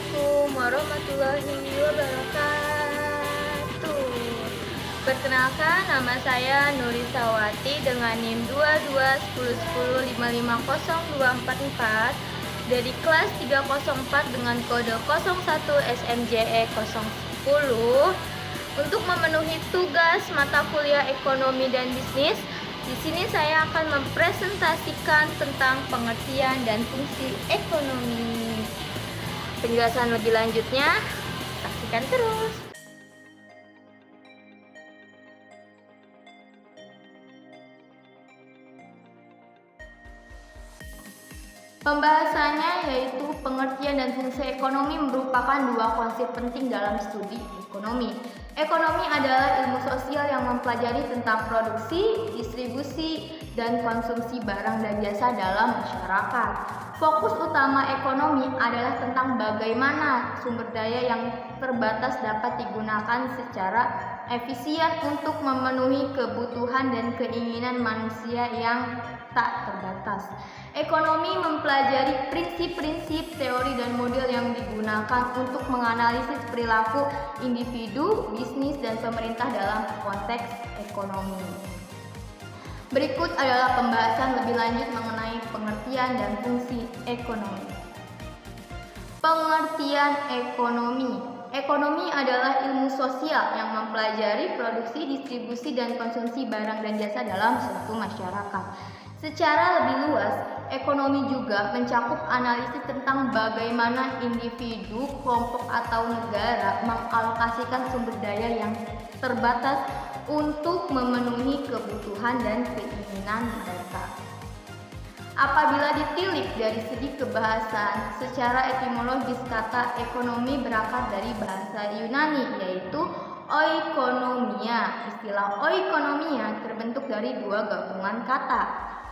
Assalamualaikum warahmatullahi wabarakatuh. Perkenalkan, nama saya Nurisawati dengan NIM 221010550244 dari kelas 304 dengan kode 01 SMJE 010 untuk memenuhi tugas mata kuliah ekonomi dan bisnis. Di sini saya akan mempresentasikan tentang pengertian dan fungsi ekonomi. Penjelasan lebih lanjutnya, saksikan terus. Pembahasannya yaitu pengertian dan fungsi ekonomi merupakan dua konsep penting dalam studi ekonomi. Ekonomi adalah ilmu sosial yang mempelajari tentang produksi, distribusi, dan konsumsi barang dan jasa dalam masyarakat. Fokus utama ekonomi adalah tentang bagaimana sumber daya yang terbatas dapat digunakan secara efisien untuk memenuhi kebutuhan dan keinginan manusia yang tak terbatas. Ekonomi mempelajari prinsip-prinsip, teori, dan model yang digunakan untuk menganalisis perilaku individu, bisnis, dan pemerintah dalam konteks ekonomi. Berikut adalah pembahasan lebih lanjut mengenai pengertian dan fungsi ekonomi. Pengertian ekonomi. Ekonomi adalah ilmu sosial yang mempelajari produksi, distribusi, dan konsumsi barang dan jasa dalam suatu masyarakat. Secara lebih luas, ekonomi juga mencakup analisis tentang bagaimana individu, kelompok, atau negara mengalokasikan sumber daya yang terbatas untuk memenuhi kebutuhan dan keinginan mereka. Apabila ditilik dari segi kebahasan, secara etimologis kata ekonomi berasal dari bahasa Yunani yaitu oikonomia. Istilah oikonomia terbentuk dari dua gabungan kata,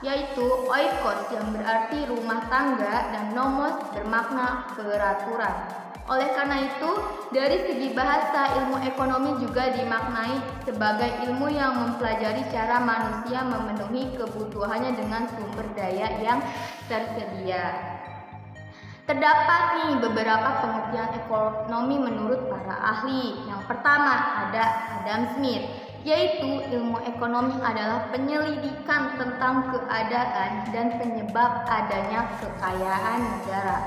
yaitu oikos yang berarti rumah tangga dan nomos bermakna peraturan. Oleh karena itu, dari segi bahasa, ilmu ekonomi juga dimaknai sebagai ilmu yang mempelajari cara manusia memenuhi kebutuhannya dengan sumber daya yang tersedia. Terdapat nih beberapa pengertian ekonomi menurut para ahli. Yang pertama ada Adam Smith, yaitu ilmu ekonomi adalah penyelidikan tentang keadaan dan penyebab adanya kekayaan negara.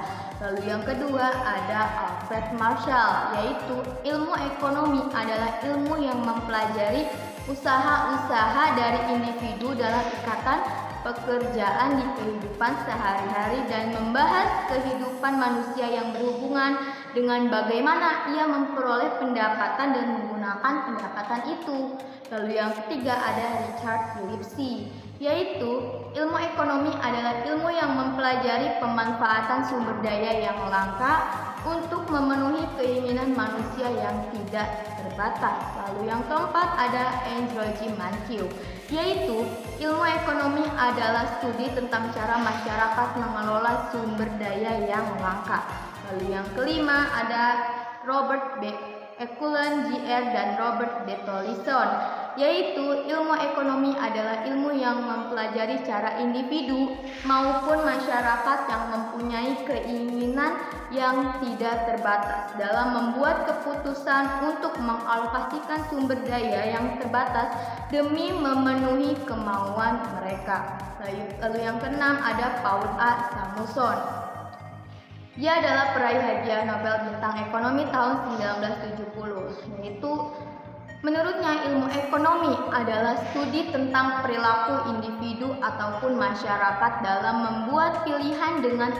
Lalu yang kedua ada Alfred Marshall, yaitu ilmu ekonomi adalah ilmu yang mempelajari usaha-usaha dari individu dalam ikatan pekerjaan di kehidupan sehari-hari dan membahas kehidupan manusia yang berhubungan dengan bagaimana ia memperoleh pendapatan dan menggunakan pendapatan itu. Lalu yang ketiga ada Richard Phillips, yaitu ilmu ekonomi adalah ilmu yang mempelajari pemanfaatan sumber daya yang langka untuk memenuhi keinginan manusia yang tidak terbatas. Lalu yang keempat ada Andrew G. Mankiw, yaitu ilmu ekonomi adalah studi tentang cara masyarakat mengelola sumber daya yang langka. Lalu yang kelima ada Robert B. Ekulen, Jr. dan Robert D. Tollison, yaitu ilmu ekonomi adalah ilmu yang mempelajari cara individu maupun masyarakat yang mempunyai keinginan yang tidak terbatas dalam membuat keputusan untuk mengalokasikan sumber daya yang terbatas demi memenuhi kemauan mereka. Lalu yang keenam ada Paul A. Samuelson. Dia adalah peraih hadiah Nobel Bintang Ekonomi tahun 1970, yaitu menurutnya ilmu ekonomi adalah studi tentang perilaku individu ataupun masyarakat dalam membuat pilihan dengan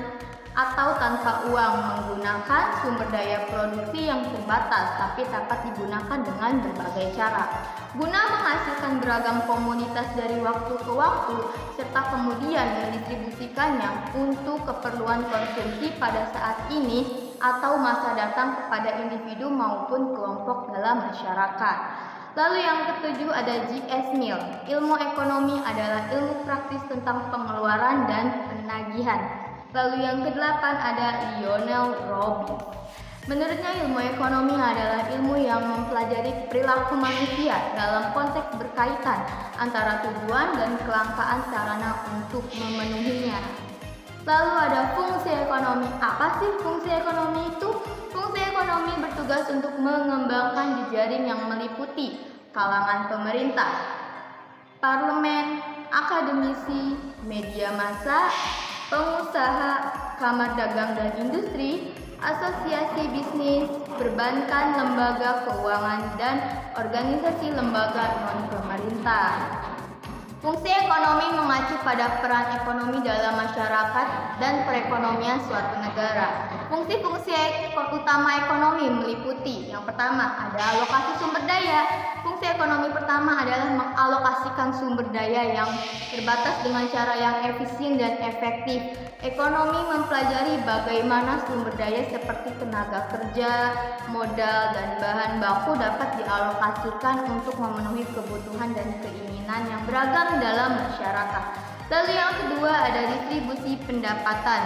atau tanpa uang menggunakan sumber daya produksi yang terbatas tapi dapat digunakan dengan berbagai cara guna menghasilkan beragam komoditas dari waktu ke waktu serta kemudian mendistribusikannya untuk keperluan konsumsi pada saat ini atau masa datang kepada individu maupun kelompok dalam masyarakat. Lalu yang ketujuh ada G.S. Mill. Ilmu ekonomi adalah ilmu praktis tentang pengeluaran dan penagihan. Lalu yang kedelapan ada Lionel Robbins. Menurutnya ilmu ekonomi adalah ilmu yang mempelajari perilaku manusia dalam konteks berkaitan antara tujuan dan kelangkaan sarana untuk memenuhinya. Lalu ada fungsi ekonomi. Apa sih fungsi ekonomi itu? bertugas untuk mengembangkan jejaring yang meliputi kalangan pemerintah, parlemen, akademisi, media massa, pengusaha, kamar dagang dan industri, asosiasi bisnis, perbankan, lembaga keuangan, dan organisasi lembaga non-pemerintah. Fungsi ekonomi mengacu pada peran ekonomi dalam masyarakat dan perekonomian suatu negara. Fungsi-fungsi utama ekonomi meliputi: yang pertama ada alokasi sumber daya. Fungsi ekonomi pertama adalah mengalokasikan sumber daya yang terbatas dengan cara yang efisien dan efektif. Ekonomi mempelajari bagaimana sumber daya seperti tenaga kerja, modal, dan bahan baku dapat dialokasikan untuk memenuhi kebutuhan dan keinginan yang beragam dalam masyarakat. Lalu yang kedua ada distribusi pendapatan.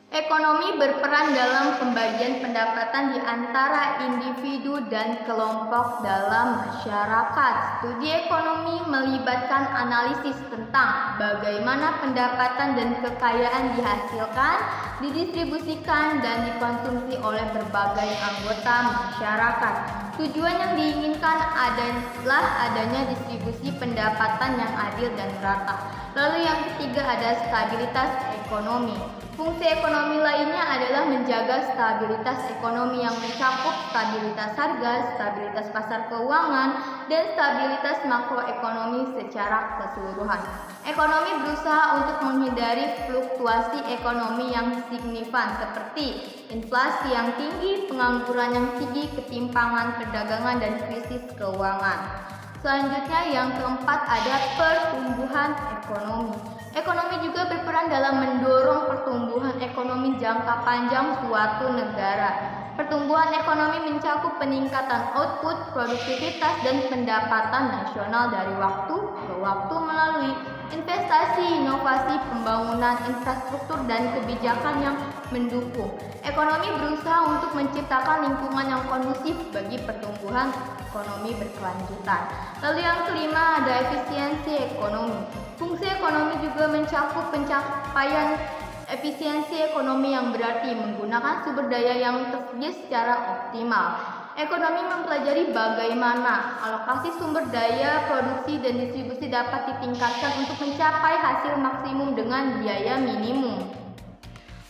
Ekonomi berperan dalam pembagian pendapatan di antara individu dan kelompok dalam masyarakat. Studi ekonomi melibatkan analisis tentang bagaimana pendapatan dan kekayaan dihasilkan, didistribusikan, dan dikonsumsi oleh berbagai anggota masyarakat. Tujuan yang diinginkan adalah adanya distribusi pendapatan yang adil dan merata. Lalu yang ketiga ada stabilitas ekonomi. Fungsi ekonomi lainnya adalah menjaga stabilitas ekonomi yang mencakup stabilitas harga, stabilitas pasar keuangan, dan stabilitas makroekonomi secara keseluruhan. Ekonomi berusaha untuk menghindari fluktuasi ekonomi yang signifikan seperti inflasi yang tinggi, pengangguran yang tinggi, ketimpangan perdagangan, dan krisis keuangan. Selanjutnya yang keempat ada pertumbuhan ekonomi. Ekonomi juga berperan dalam mendorong pertumbuhan ekonomi jangka panjang suatu negara. Pertumbuhan ekonomi mencakup peningkatan output, produktivitas, dan pendapatan nasional dari waktu ke waktu melalui investasi, inovasi, pembangunan infrastruktur, dan kebijakan yang mendukung. Ekonomi berusaha untuk menciptakan lingkungan yang kondusif bagi pertumbuhan ekonomi berkelanjutan. Lalu yang kelima ada efisiensi ekonomi. Fungsi ekonomi juga mencakup pencapaian efisiensi ekonomi yang berarti menggunakan sumber daya yang tersedia secara optimal. Ekonomi mempelajari bagaimana alokasi sumber daya, produksi, dan distribusi dapat ditingkatkan untuk mencapai hasil maksimum dengan biaya minimum.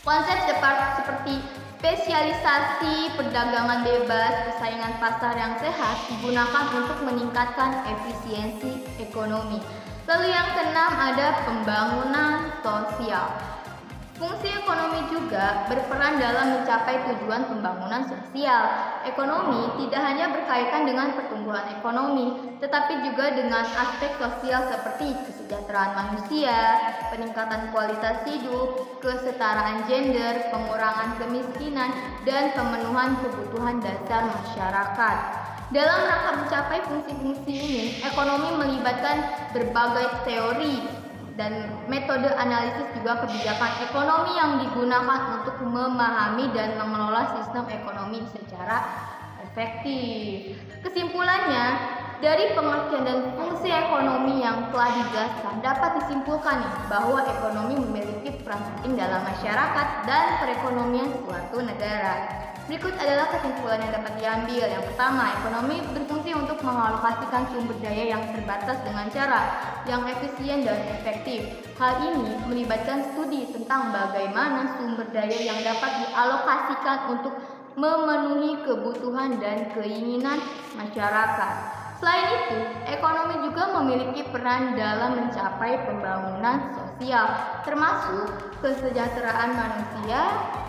Konsep seperti spesialisasi, perdagangan bebas, persaingan pasar yang sehat digunakan untuk meningkatkan efisiensi ekonomi. Lalu yang keenam ada pembangunan sosial. Fungsi ekonomi juga berperan dalam mencapai tujuan pembangunan sosial. Ekonomi tidak hanya berkaitan dengan pertumbuhan ekonomi, tetapi juga dengan aspek sosial seperti kesejahteraan manusia, peningkatan kualitas hidup, kesetaraan gender, pengurangan kemiskinan, dan pemenuhan kebutuhan dasar masyarakat. Dalam rangka mencapai fungsi-fungsi ini, ekonomi melibatkan berbagai teori dan metode analisis juga kebijakan ekonomi yang digunakan untuk memahami dan mengelola sistem ekonomi secara efektif. Kesimpulannya, dari pengertian dan fungsi ekonomi yang telah dijelaskan dapat disimpulkan bahwa ekonomi memiliki peran penting dalam masyarakat dan perekonomian suatu negara. Berikut adalah kesimpulan yang dapat diambil. Yang pertama, ekonomi berfungsi untuk mengalokasikan sumber daya yang terbatas dengan cara yang efisien dan efektif. Hal ini melibatkan studi tentang bagaimana sumber daya yang dapat dialokasikan untuk memenuhi kebutuhan dan keinginan masyarakat. Selain itu, ekonomi juga memiliki peran dalam mencapai pembangunan sosial, termasuk kesejahteraan manusia,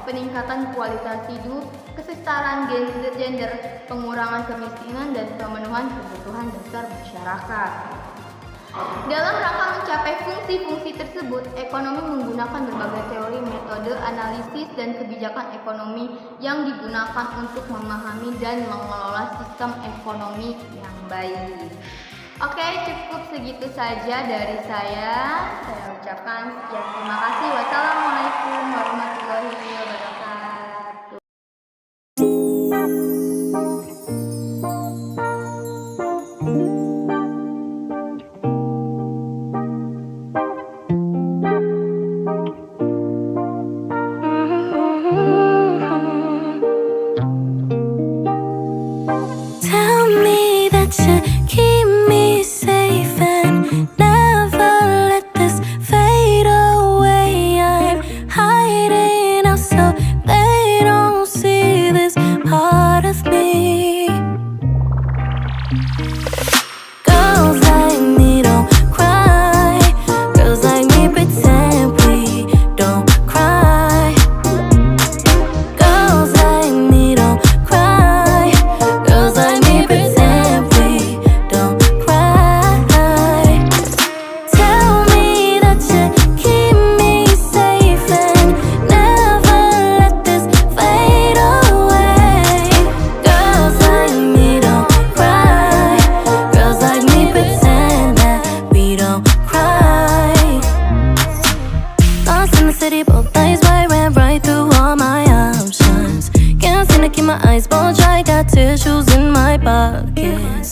peningkatan kualitas hidup, kesetaraan gender, pengurangan kemiskinan, dan pemenuhan kebutuhan dasar masyarakat. Dalam rangka mencapai fungsi-fungsi tersebut, ekonomi menggunakan berbagai teori, metode, analisis, dan kebijakan ekonomi yang digunakan untuk memahami dan mengelola sistem ekonomi yang baik. Oke, cukup segitu saja dari saya. Saya ucapkan sekian terima kasih. Wassalamualaikum warahmatullahi wabarakatuh. way, ran right through all my options. Can't seem to keep my eyes bulging, got tissues in my pockets.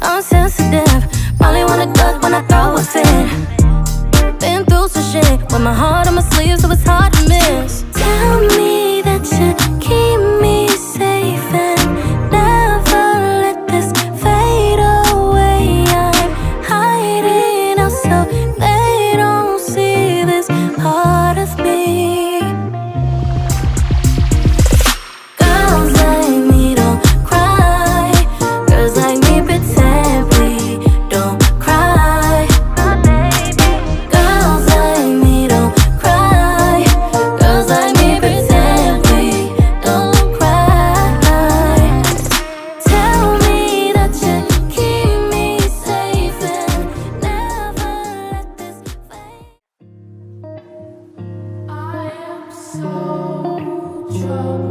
I'm sensitive, probably wanna duck when I throw a fit. Been through some shit, with my heart on my sleeve, so it's hard to miss. Tell me that you keep me safe and never let this fade away. I'm hiding out so they don't see this part of me. Girls like me don't cry, girls like me pretend we don't cry. Girls like me don't cry, girls like me pretend we don't cry. Tell me that you keep me safe and never let this fade. I am so troubled.